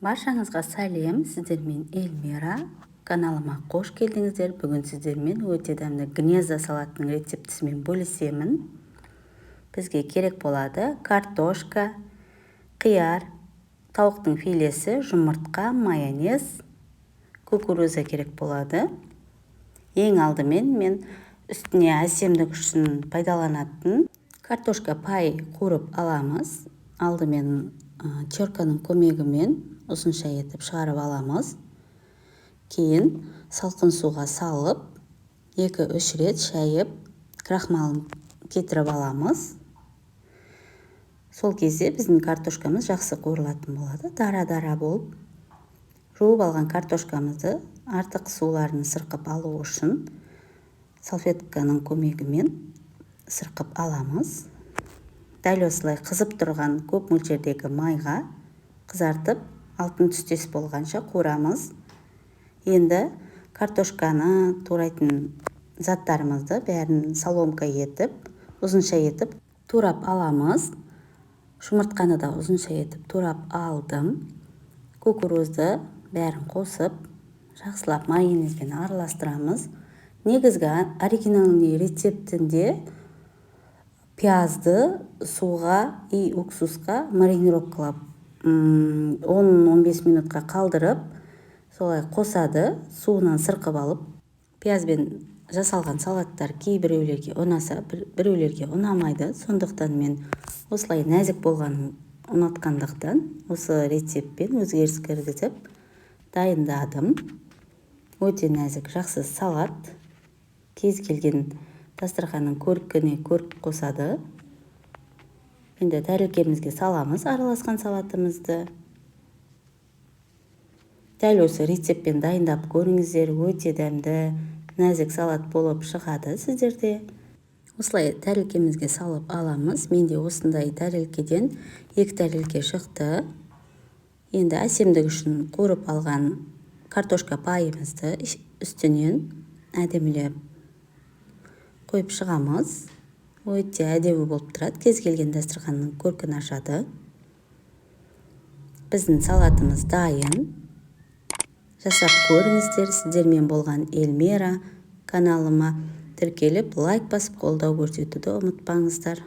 Баршаңызға сәлем, сіздермен Эльмира. Каналыма қош келдіңіздер. Бүгін сіздермен өте дәмді гнезда салатының рецептісімен бөлісемін. Бізге керек болады картошка, қияр, тауықтың филесі, жұмыртқа, майонез, кукуруза керек болады. Ең алдымен мен үстіне әсемдік үшін пайдаланатын картошка пай қуырып аламыз. Алдымен терканың көмегімен ұзынша етіп шығарып аламыз. Кейін салқын суға салып, 2-3 рет шайып, крахмалын кетіріп аламыз. Сол кезде біздің картошкамыз жақсы қуырылатын болады. Дара-дара болып. Жуып алған картошкамызды артық суларын сырқып алу үшін салфетканың көмегімен сырқып аламыз. Дәл осылай қызып тұрған көп мөлшердегі майға қызартып, алтын түстес болғанша қуырамыз. Енді картошканы турайтын заттарымызды бәрін соломка етіп, ұзынша етіп турап аламыз. Жұмыртқаны да ұзынша етіп турап алдым. Кукурузды бәрін қосып, жақсылап майонезбен араластырамыз. Негізгі оригинальный рецептінде пиязды суға и уксусқа маринировкалап 10-15 минутқа қалдырып, солай қосады, суынан сырқып алып. Пиязбен жасалған салаттар кейбіреулерге ұнаса, біреулерге ұнамайды. Сондықтан мен осылай нәзік болғанын ұнатқандықтан осы рецептпен өзгеріс кіргізіп дайындадым. Өте нәзік, жақсы салат. Кез келген дастарханның көркіне көрік қосады. Енді тәрелкемізге саламыз араласқан салатымызды. Дәл осы рецептпен дайындап көріңіздер. Өте дәмді, нәзік салат болып шығады сіздерде. Осылай тәрелкемізге салып аламыз. Менде осындай тәрелкеден 2 тәрелке шықты. Енді әсемдік үшін қуырып алған картошка пайымызды үстінен әдемілеп қойып шығамыз. Өте әдемі болып тұрады. Кез келген дастарханның көркін ашады. Біздің салатымыз дайын. Жасап көріңіздер. Сіздермен болған Эльмира. Каналыма тіркеліп, лайк басып қолдау көрсетуді ұмытпаңыздар.